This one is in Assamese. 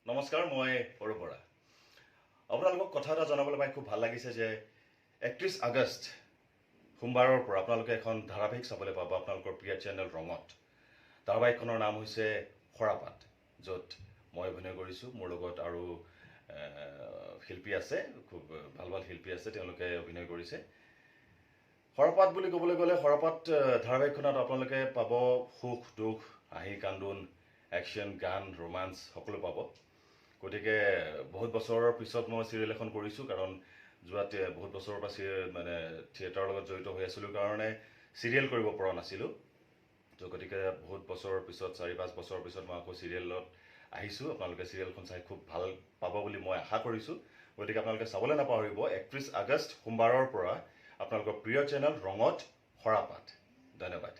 নমস্কাৰ, মই সৰু বৰা। আপোনালোকক কথা এটা জনাবলৈ পাই খুব ভাল লাগিছে যে 31 আগষ্ট সোমবাৰৰ পৰা আপোনালোকে এখন ধাৰাবাহিক চাবলৈ পাব আপোনালোকৰ প্ৰিয় চেনেল ৰঙত। ধাৰাবাহিকখনৰ নাম হৈছে সৰাপাত, য'ত মই অভিনয় কৰিছোঁ। মোৰ লগত আৰু শিল্পী আছে, খুব ভাল ভাল শিল্পী আছে, তেওঁলোকে অভিনয় কৰিছে। সৰাপাত বুলি ক'বলৈ গ'লে সৰাপাত ধাৰাবাহিকখনত আপোনালোকে পাব সুখ দুখ, হাঁহি কান্দোন, একশ্যন, গান, ৰোমাঞ্চ সকলো পাব। গতিকে বহুত বছৰৰ পিছত মই চিৰিয়েল এখন কৰিছোঁ, কাৰণ যোৱা বহুত বছৰৰ পৰা থিয়েটাৰৰ লগত জড়িত হৈ আছিলোঁ কাৰণে চিৰিয়েল কৰিব পৰা নাছিলোঁ। তো গতিকে বহুত বছৰৰ পিছত 4-5 বছৰৰ পিছত মই আকৌ চিৰিয়েলত আহিছোঁ। আপোনালোকে চিৰিয়েলখন চাই খুব ভাল পাব বুলি মই আশা কৰিছোঁ। গতিকে আপোনালোকে চাবলৈ নাপাহৰিব 31 আগষ্ট সোমবাৰৰ পৰা আপোনালোকৰ প্ৰিয় চেনেল ৰঙত সৰাপাত। ধন্যবাদ।